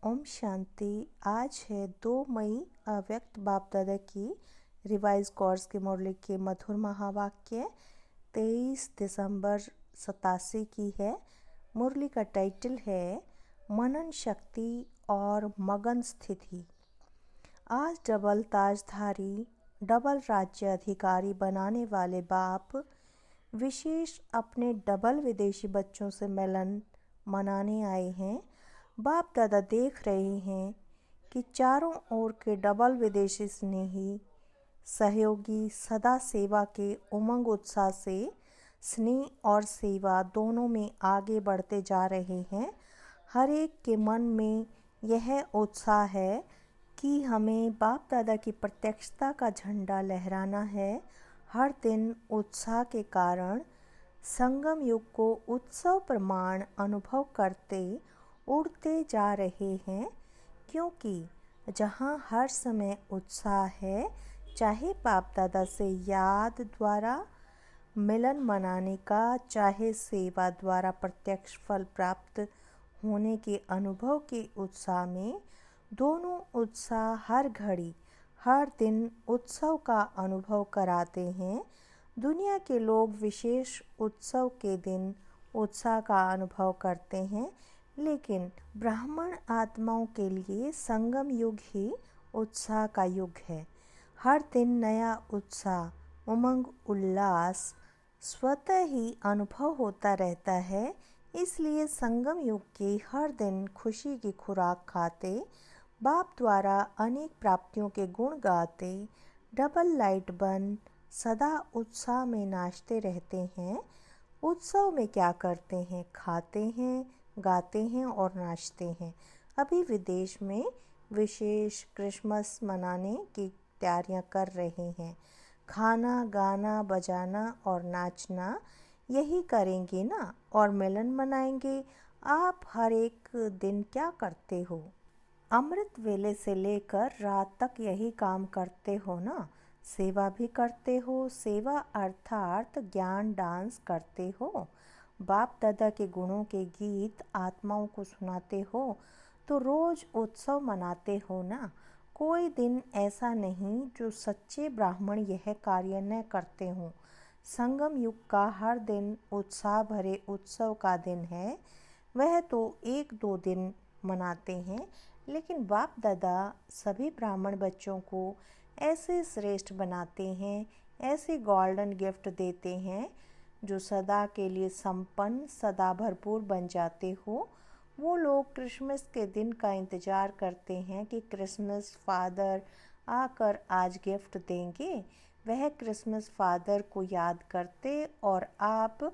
ओम शांति। आज है 2 मई। अव्यक्त बाप दादा की रिवाइज कोर्स के मुरली के मधुर महावाक्य 23 दिसंबर 87 की है। मुरली का टाइटल है मनन शक्ति और मगन स्थिति। आज डबल ताजधारी डबल राज्य अधिकारी बनाने वाले बाप विशेष अपने डबल विदेशी बच्चों से मिलन मनाने आए हैं। बाप दादा देख रहे हैं कि चारों ओर के डबल विदेशी स्नेही सहयोगी सदा सेवा के उमंग उत्साह से स्नेह और सेवा दोनों में आगे बढ़ते जा रहे हैं। हर एक के मन में यह उत्साह है कि हमें बाप दादा की प्रत्यक्षता का झंडा लहराना है। हर दिन उत्साह के कारण संगम युग को उत्सव प्रमाण अनुभव करते उड़ते जा रहे हैं, क्योंकि जहाँ हर समय उत्साह है, चाहे बाप दादा से याद द्वारा मिलन मनाने का, चाहे सेवा द्वारा प्रत्यक्ष फल प्राप्त होने के अनुभव के उत्साह में, दोनों उत्साह हर घड़ी हर दिन उत्सव का अनुभव कराते हैं। दुनिया के लोग विशेष उत्सव के दिन उत्साह का अनुभव करते हैं, लेकिन ब्राह्मण आत्माओं के लिए संगम युग ही उत्साह का युग है। हर दिन नया उत्साह, उमंग, उल्लास स्वतः ही अनुभव होता रहता है। इसलिए संगम युग के हर दिन खुशी की खुराक खाते, बाप द्वारा अनेक प्राप्तियों के गुण गाते, डबल लाइट बन सदा उत्साह में नाचते रहते हैं। उत्सव में क्या करते हैं? खाते हैं, गाते हैं और नाचते हैं। अभी विदेश में विशेष क्रिसमस मनाने की तैयारियां कर रहे हैं। खाना, गाना, बजाना और नाचना यही करेंगे ना, और मिलन मनाएंगे। आप हर एक दिन क्या करते हो? अमृत वेले से लेकर रात तक यही काम करते हो ना। सेवा भी करते हो। सेवा अर्थात ज्ञान डांस करते हो। बाप दादा के गुणों के गीत आत्माओं को सुनाते हो, तो रोज उत्सव मनाते हो ना। कोई दिन ऐसा नहीं जो सच्चे ब्राह्मण यह कार्य न करते हों। संगम युग का हर दिन उत्साह भरे उत्सव का दिन है। वह तो 1-2 दिन मनाते हैं, लेकिन बाप दादा सभी ब्राह्मण बच्चों को ऐसे श्रेष्ठ बनाते हैं, ऐसे गोल्डन गिफ्ट देते हैं जो सदा के लिए संपन्न, सदा भरपूर बन जाते हो। वो लोग क्रिसमस के दिन का इंतज़ार करते हैं कि क्रिसमस फादर आकर आज गिफ्ट देंगे। वह क्रिसमस फादर को याद करते और आप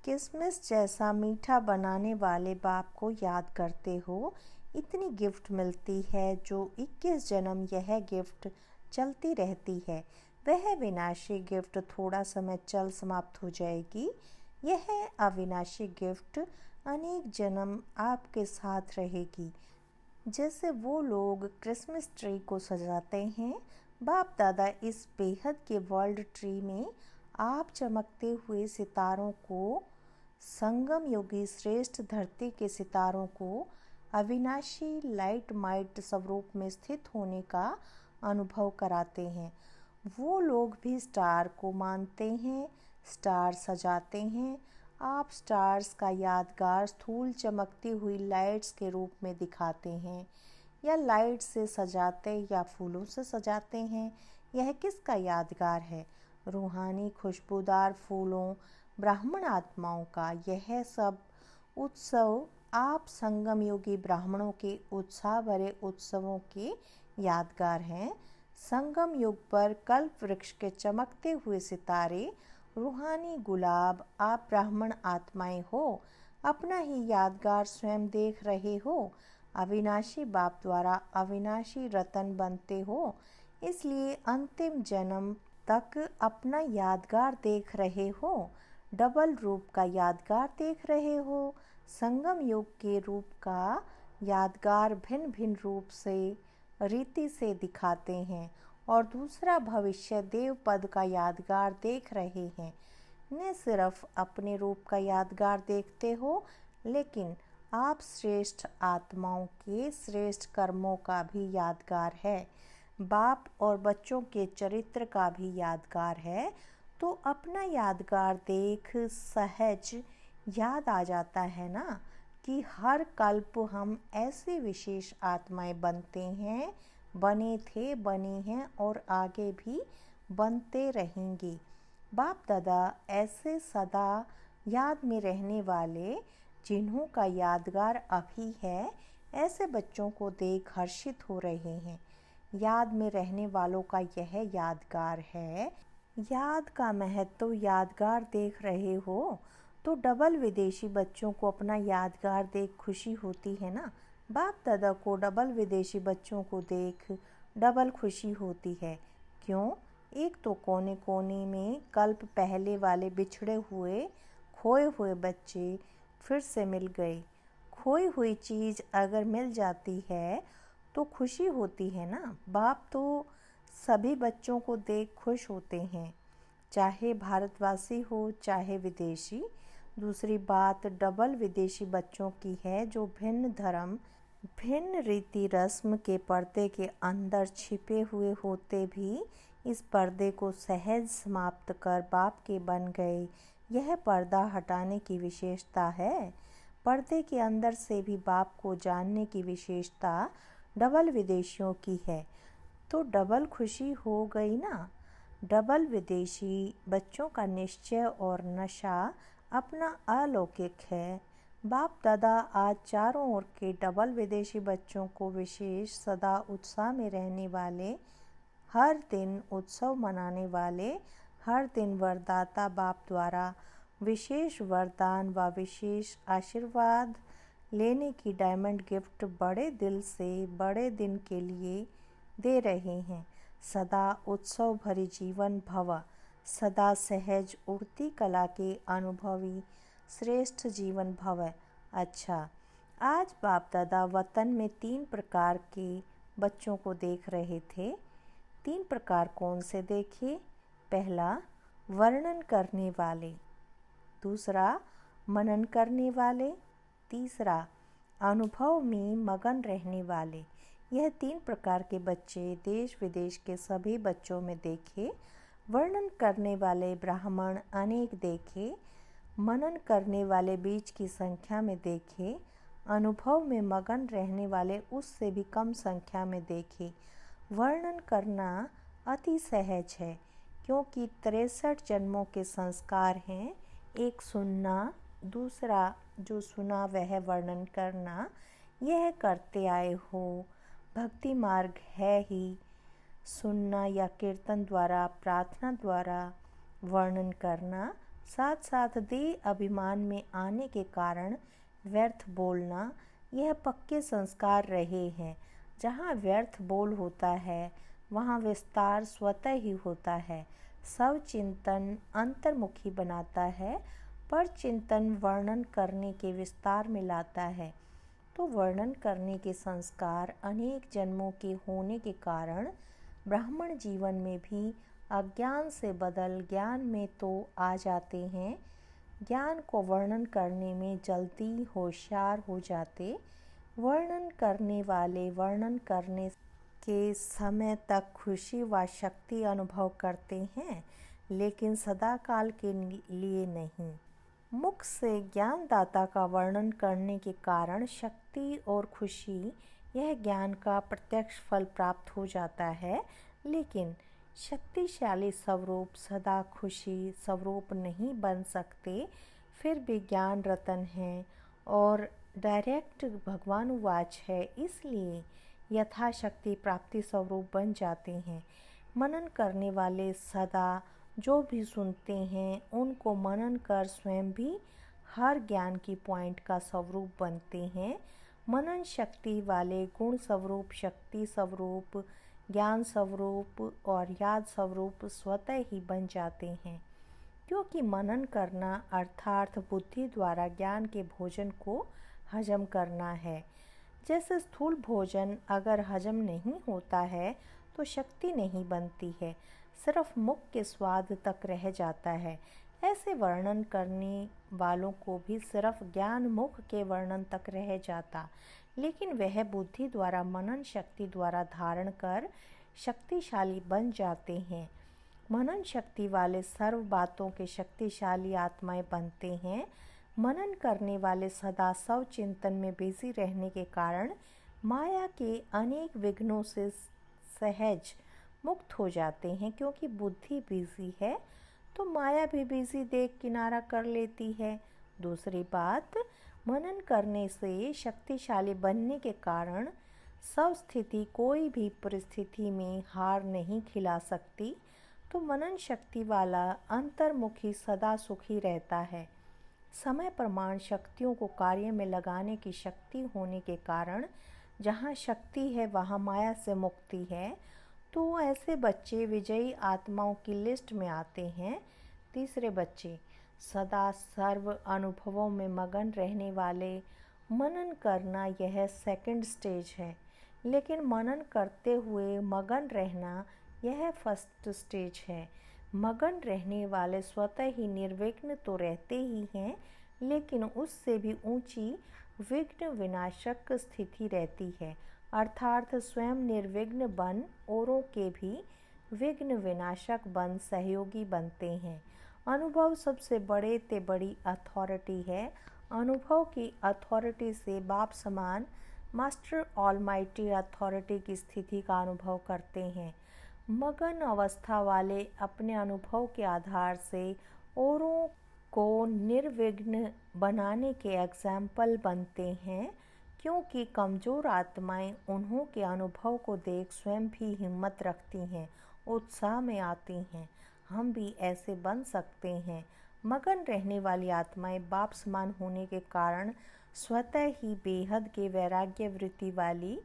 क्रिसमस जैसा मीठा बनाने वाले बाप को याद करते हो। इतनी गिफ्ट मिलती है जो 21 जन्म यह गिफ्ट चलती रहती है। वह विनाशी गिफ्ट थोड़ा समय चल समाप्त हो जाएगी। यह अविनाशी गिफ्ट अनेक जन्म आपके साथ रहेगी। जैसे वो लोग क्रिसमस ट्री को सजाते हैं, बाप दादा इस बेहद के वर्ल्ड ट्री में आप चमकते हुए सितारों को, संगम योगी श्रेष्ठ धरती के सितारों को अविनाशी लाइट माइट स्वरूप में स्थित होने का अनुभव कराते हैं। वो लोग भी स्टार को मानते हैं, स्टार सजाते हैं। आप स्टार्स का यादगार स्थूल चमकती हुई लाइट्स के रूप में दिखाते हैं, या लाइट से सजाते या फूलों से सजाते हैं। यह किसका यादगार है? रूहानी खुशबूदार फूलों, ब्राह्मण आत्माओं का। यह सब उत्सव आप संगम योगी ब्राह्मणों के उत्साह भरे उत्सवों के यादगार हैं। संगम युग पर कल्प वृक्ष के चमकते हुए सितारे, रूहानी गुलाब, आप ब्राह्मण आत्माएं हो। अपना ही यादगार स्वयं देख रहे हो। अविनाशी बाप द्वारा अविनाशी रतन बनते हो, इसलिए अंतिम जन्म तक अपना यादगार देख रहे हो। डबल रूप का यादगार देख रहे हो। संगम युग के रूप का यादगार भिन्न भिन्न रूप से रीति से दिखाते हैं, और दूसरा भविष्य देव पद का यादगार देख रहे हैं। न सिर्फ अपने रूप का यादगार देखते हो, लेकिन आप श्रेष्ठ आत्माओं के श्रेष्ठ कर्मों का भी यादगार है, बाप और बच्चों के चरित्र का भी यादगार है। तो अपना यादगार देख सहज याद आ जाता है ना कि हर कल्प हम ऐसे विशेष आत्माएं बनते हैं, बने थे, बने हैं और आगे भी बनते रहेंगे। बाप दादा ऐसे सदा याद में रहने वाले, जिन्हों का यादगार अभी है, ऐसे बच्चों को देख हर्षित हो रहे हैं। याद में रहने वालों का यह यादगार है। याद का महत्व यादगार देख रहे हो तो डबल विदेशी बच्चों को अपना यादगार देख खुशी होती है ना। बाप दादा को डबल विदेशी बच्चों को देख डबल खुशी होती है। क्यों? एक तो कोने कोने में कल्प पहले वाले बिछड़े हुए खोए हुए बच्चे फिर से मिल गए। खोई हुई चीज़ अगर मिल जाती है तो खुशी होती है ना। बाप तो सभी बच्चों को देख खुश होते हैं, चाहे भारतवासी हो चाहे विदेशी। दूसरी बात डबल विदेशी बच्चों की है, जो भिन्न धर्म, भिन्न रीति रस्म के पर्दे के अंदर छिपे हुए होते भी इस पर्दे को सहज समाप्त कर बाप के बन गए। यह पर्दा हटाने की विशेषता है। पर्दे के अंदर से भी बाप को जानने की विशेषता डबल विदेशियों की है। तो डबल खुशी हो गई ना। डबल विदेशी बच्चों का निश्चय और नशा अपना अलौकिक है। बाप दादा आज चारों ओर के डबल विदेशी बच्चों को विशेष सदा उत्साह में रहने वाले, हर दिन उत्सव मनाने वाले, हर दिन वरदाता बाप द्वारा विशेष वरदान व विशेष आशीर्वाद लेने की डायमंड गिफ्ट बड़े दिल से बड़े दिन के लिए दे रहे हैं। सदा उत्सव भरी जीवन भव, सदा सहज उड़ती कला के अनुभवी श्रेष्ठ जीवन भव। अच्छा, आज बाप दादा वतन में 3 प्रकार के बच्चों को देख रहे थे। 3 प्रकार कौन से देखे? पहला, वर्णन करने वाले। दूसरा, मनन करने वाले। तीसरा, अनुभव में मगन रहने वाले। यह 3 प्रकार के बच्चे देश विदेश के सभी बच्चों में देखे। वर्णन करने वाले ब्राह्मण अनेक देखे, मनन करने वाले बीज की संख्या में देखे, अनुभव में मगन रहने वाले उससे भी कम संख्या में देखे। वर्णन करना अति सहज है, क्योंकि 63 जन्मों के संस्कार हैं। एक सुनना, दूसरा जो सुना वह वर्णन करना, यह करते आए हो। भक्ति मार्ग है ही सुनना या कीर्तन द्वारा, प्रार्थना द्वारा वर्णन करना। साथ साथ देह अभिमान में आने के कारण व्यर्थ बोलना, यह पक्के संस्कार रहे हैं। जहाँ व्यर्थ बोल होता है वहाँ विस्तार स्वतः ही होता है। सब चिंतन अंतर्मुखी बनाता है, पर चिंतन वर्णन करने के विस्तार में लाता है। तो वर्णन करने के संस्कार अनेक जन्मों के होने के कारण ब्राह्मण जीवन में भी अज्ञान से बदल ज्ञान में तो आ जाते हैं। ज्ञान को वर्णन करने में जल्दी होशियार हो जाते। वर्णन करने वाले वर्णन करने के समय तक खुशी व शक्ति अनुभव करते हैं, लेकिन सदाकाल के लिए नहीं। मुख से ज्ञानदाता का वर्णन करने के कारण शक्ति और खुशी, यह ज्ञान का प्रत्यक्ष फल प्राप्त हो जाता है। लेकिन शक्तिशाली स्वरूप सदा खुशी स्वरूप नहीं बन सकते, फिर भी ज्ञान रतन है और डायरेक्ट भगवानुवाच है, इसलिए यथाशक्ति प्राप्ति स्वरूप बन जाते हैं। मनन करने वाले सदा जो भी सुनते हैं उनको मनन कर स्वयं भी हर ज्ञान की पॉइंट का स्वरूप बनते हैं। मनन शक्ति वाले गुण स्वरूप, शक्ति स्वरूप, ज्ञान स्वरूप और याद स्वरूप स्वतः ही बन जाते हैं, क्योंकि मनन करना अर्थात बुद्धि द्वारा ज्ञान के भोजन को हजम करना है। जैसे स्थूल भोजन अगर हजम नहीं होता है तो शक्ति नहीं बनती है, सिर्फ मुख के स्वाद तक रह जाता है। ऐसे वर्णन करने वालों को भी सिर्फ ज्ञान मुख के वर्णन तक रह जाता, लेकिन वह बुद्धि द्वारा मनन शक्ति द्वारा धारण कर शक्तिशाली बन जाते हैं। मनन शक्ति वाले सर्व बातों के शक्तिशाली आत्माएं बनते हैं। मनन करने वाले सदा स्व चिंतन में बिजी रहने के कारण माया के अनेक विघ्नों से सहज मुक्त हो जाते हैं। क्योंकि बुद्धि बिजी है तो माया भी बिजी देख किनारा कर लेती है। दूसरी बात, मनन करने से शक्तिशाली बनने के कारण स्व स्थिति कोई भी परिस्थिति में हार नहीं खिला सकती। तो मनन शक्ति वाला अंतर्मुखी सदा सुखी रहता है। समय प्रमाण शक्तियों को कार्य में लगाने की शक्ति होने के कारण जहाँ शक्ति है वहाँ माया से मुक्ति है। तो ऐसे बच्चे विजयी आत्माओं की लिस्ट में आते हैं। तीसरे बच्चे, सदा सर्व अनुभवों में मगन रहने वाले। मनन करना यह सेकंड स्टेज है, लेकिन मनन करते हुए मगन रहना यह फर्स्ट स्टेज है। मगन रहने वाले स्वतः ही निर्विघ्न तो रहते ही हैं, लेकिन उससे भी ऊंची विघ्न विनाशक स्थिति रहती है, अर्थात स्वयं निर्विघ्न बन औरों के भी विघ्न विनाशक बन सहयोगी बनते हैं। अनुभव सबसे बड़े ते बड़ी अथॉरिटी है। अनुभव की अथॉरिटी से बाप समान मास्टर ऑलमाइटी अथॉरिटी की स्थिति का अनुभव करते हैं। मगन अवस्था वाले अपने अनुभव के आधार से औरों को निर्विघ्न बनाने के एग्जाम्पल बनते हैं। क्योंकि कमज़ोर आत्माएं उन्हों के अनुभव को देख स्वयं भी हिम्मत रखती हैं, उत्साह में आती हैं। हम भी ऐसे बन सकते हैं। मगन रहने वाली आत्माएं बाप समान होने के कारण स्वतः ही बेहद के वैराग्य वृत्ति वाली,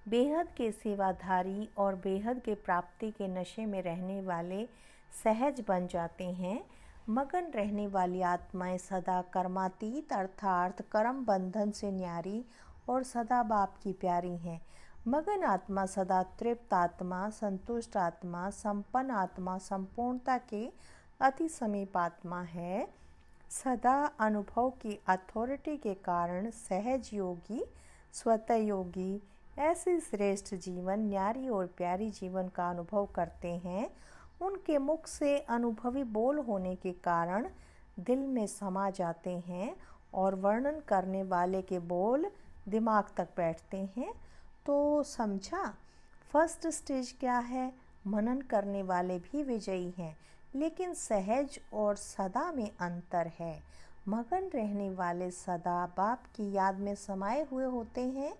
बेहद के सेवाधारी और बेहद के प्राप्ति के नशे में रहने वाले सहज बन जाते हैं। मगन रहने वाली आत्माएं सदा कर्मातीत अर्थात कर्म बंधन से न्यारी और सदा बाप की प्यारी हैं। मगन आत्मा सदा तृप्त आत्मा, संतुष्ट आत्मा, संपन्न आत्मा, संपूर्णता के अति समीप आत्मा है। सदा अनुभव की अथॉरिटी के कारण सहज योगी, स्वतः योगी ऐसे श्रेष्ठ जीवन, न्यारी और प्यारी जीवन का अनुभव करते हैं। उनके मुख से अनुभवी बोल होने के कारण दिल में समा जाते हैं और वर्णन करने वाले के बोल दिमाग तक बैठते हैं। तो समझा, फर्स्ट स्टेज क्या है? मनन करने वाले भी विजयी हैं, लेकिन सहज और सदा में अंतर है। मगन रहने वाले सदा बाप की याद में समाये हुए होते हैं।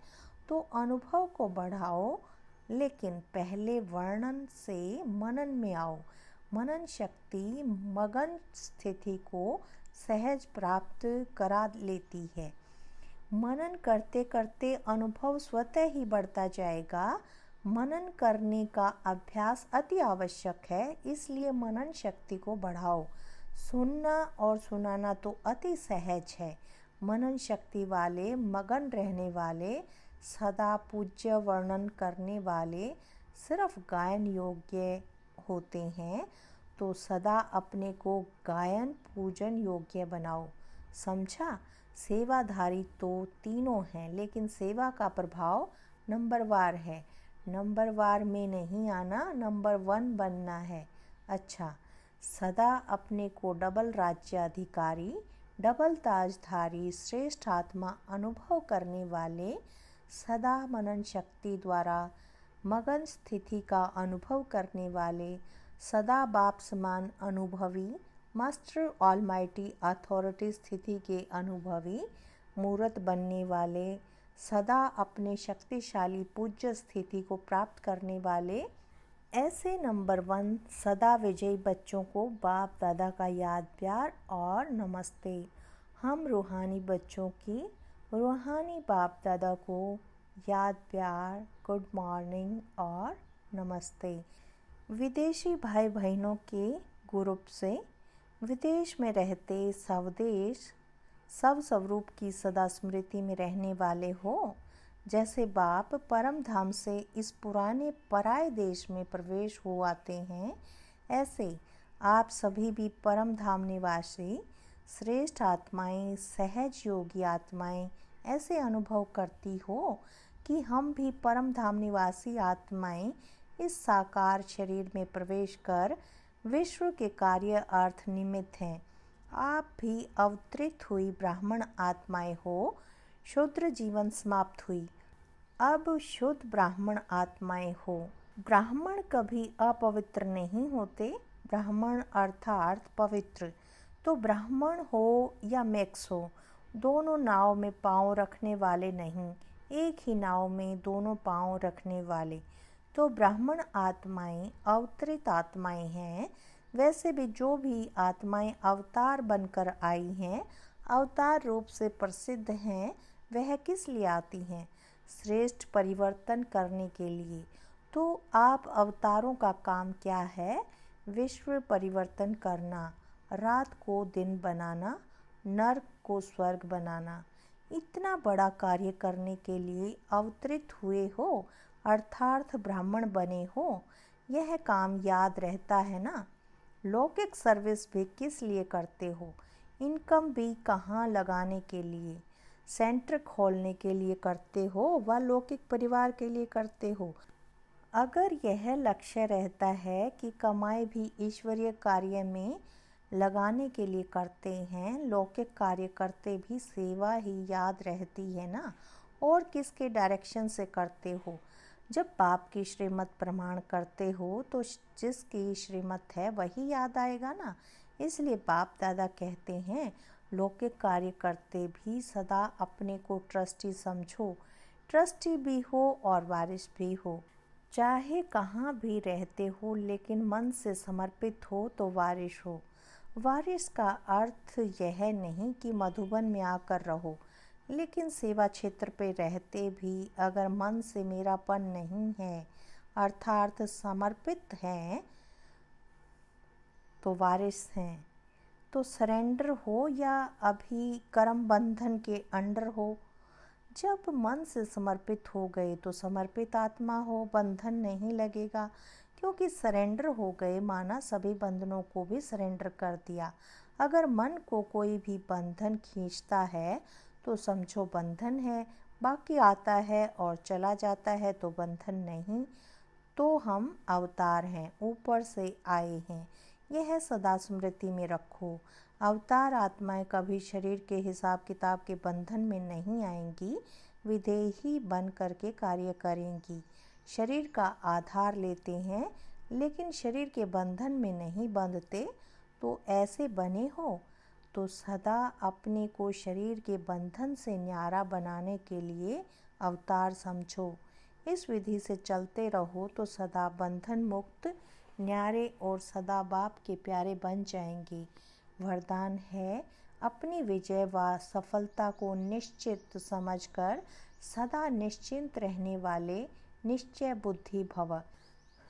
तो अनुभव को बढ़ाओ, लेकिन पहले वर्णन से मनन में आओ। मनन शक्ति मगन स्थिति को सहज प्राप्त करा लेती है। मनन करते करते अनुभव स्वतः ही बढ़ता जाएगा। मनन करने का अभ्यास अति आवश्यक है, इसलिए मनन शक्ति को बढ़ाओ। सुनना और सुनाना तो अति सहज है। मनन शक्ति वाले, मगन रहने वाले, सदा पूज्य वर्णन करने वाले सिर्फ गायन योग्य होते हैं। तो सदा अपने को गायन पूजन योग्य बनाओ। समझा? सेवाधारी तो तीनों हैं, लेकिन सेवा का प्रभाव नंबरवार है। नंबरवार में नहीं आना, नंबर 1 बनना है। अच्छा, सदा अपने को डबल राज्याधिकारी, डबल ताजधारी, श्रेष्ठ आत्मा अनुभव करने वाले, सदा मनन शक्ति द्वारा मगन स्थिति का अनुभव करने वाले, सदा बाप समान अनुभवी, मास्टर ऑलमाइटी अथॉरिटी स्थिति के अनुभवी, मूर्त बनने वाले, सदा अपने शक्तिशाली पूज्य स्थिति को प्राप्त करने वाले, ऐसे नंबर 1 सदा विजयी बच्चों को बाप दादा का याद प्यार और नमस्ते। हम रूहानी बच्चों की रूहानी बाप दादा को याद प्यार, गुड मॉर्निंग और नमस्ते। विदेशी भाई बहनों के ग्रुप से विदेश में रहते स्वदेश स्वरूप की सदा स्मृति में रहने वाले हो। जैसे बाप परम धाम से इस पुराने पराये देश में प्रवेश हो आते हैं, ऐसे आप सभी भी परम धाम निवासी श्रेष्ठ आत्माएं, सहज योगी आत्माएं ऐसे अनुभव करती हो कि हम भी परम धाम निवासी आत्माएं इस साकार शरीर में प्रवेश कर विश्व के कार्य अर्थ निमित्त हैं। आप भी अवतरित हुई ब्राह्मण आत्माएं हो। शूद्र जीवन समाप्त हुई, अब शुद्ध ब्राह्मण आत्माएं हो। ब्राह्मण कभी अपवित्र नहीं होते। ब्राह्मण अर्थात पवित्र। तो ब्राह्मण हो या मैक्स हो, दोनों नाव में पांव रखने वाले नहीं, एक ही नाव में दोनों पांव रखने वाले। तो ब्राह्मण आत्माएं अवतरित आत्माएं हैं। वैसे भी जो भी आत्माएं अवतार बनकर आई हैं, अवतार रूप से प्रसिद्ध हैं, वह किस लिए आती हैं? श्रेष्ठ परिवर्तन करने के लिए। तो आप अवतारों का काम क्या है? विश्व परिवर्तन करना, रात को दिन बनाना, नर्क को स्वर्ग बनाना। इतना बड़ा कार्य करने के लिए अवतरित हुए हो, अर्थात ब्राह्मण बने हो। यह काम याद रहता है ना? लौकिक सर्विस भी किस लिए करते हो? इनकम भी कहाँ लगाने के लिए? सेंटर खोलने के लिए करते हो व लौकिक परिवार के लिए करते हो? अगर यह लक्ष्य रहता है कि कमाई भी ईश्वरीय कार्य में लगाने के लिए करते हैं, लौकिक कार्य करते भी सेवा ही याद रहती है ना? और किसके डायरेक्शन से करते हो? जब बाप की श्रीमत प्रमाण करते हो तो जिसकी श्रीमत है वही याद आएगा ना। इसलिए बाप दादा कहते हैं, लौकिक कार्य करते भी सदा अपने को ट्रस्टी समझो। ट्रस्टी भी हो और वारिस भी हो। चाहे कहाँ भी रहते हो, लेकिन मन से समर्पित हो तो वारिस हो। वारिस का अर्थ यह नहीं कि मधुबन में आकर रहो, लेकिन सेवा क्षेत्र पे रहते भी अगर मन से मेरापन नहीं है, अर्थात समर्पित हैं, तो वारिस हैं। तो सरेंडर हो या अभी कर्म बंधन के अंडर हो। जब मन से समर्पित हो गए तो समर्पित आत्मा हो, बंधन नहीं लगेगा, क्योंकि सरेंडर हो गए माना सभी बंधनों को भी सरेंडर कर दिया। अगर मन को कोई भी बंधन खींचता है तो समझो बंधन है, बाकी आता है और चला जाता है तो बंधन नहीं। तो हम अवतार हैं, ऊपर से आए हैं, यह सदा स्मृति में रखो। अवतार आत्माएं कभी शरीर के हिसाब किताब के बंधन में नहीं आएंगी, विदेही बन करके कार्य करेंगी। शरीर का आधार लेते हैं, लेकिन शरीर के बंधन में नहीं बंधते। तो ऐसे बने हो तो सदा अपने को शरीर के बंधन से न्यारा बनाने के लिए अवतार समझो। इस विधि से चलते रहो तो सदा बंधन मुक्त, न्यारे और सदा बाप के प्यारे बन जाएंगे। वरदान है, अपनी विजय व सफलता को निश्चित समझकर सदा निश्चिंत रहने वाले निश्चय बुद्धि भव।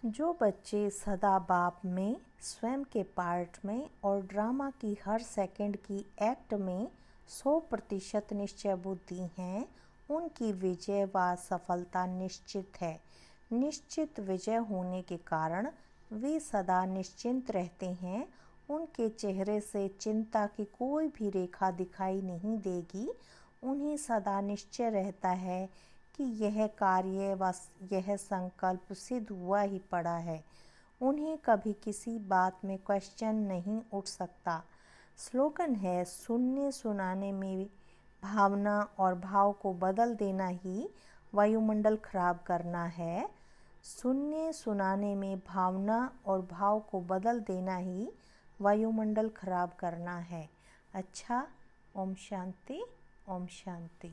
जो बच्चे सदा बाप में, स्वयं के पार्ट में और ड्रामा की हर सेकंड की एक्ट में 100% निश्चय बुद्धि हैं, उनकी विजय व सफलता निश्चित है। निश्चित विजय होने के कारण वे सदा निश्चिंत रहते हैं। उनके चेहरे से चिंता की कोई भी रेखा दिखाई नहीं देगी। उन्हें सदा निश्चय रहता है कि यह कार्य व यह संकल्प सिद्ध हुआ ही पड़ा है। उन्हें कभी किसी बात में क्वेश्चन नहीं उठ सकता। स्लोगन है, सुनने सुनाने में भावना और भाव को बदल देना ही वायुमंडल खराब करना है। सुनने सुनाने में भावना और भाव को बदल देना ही वायुमंडल खराब करना है। अच्छा, ओम शांति, ओम शांति।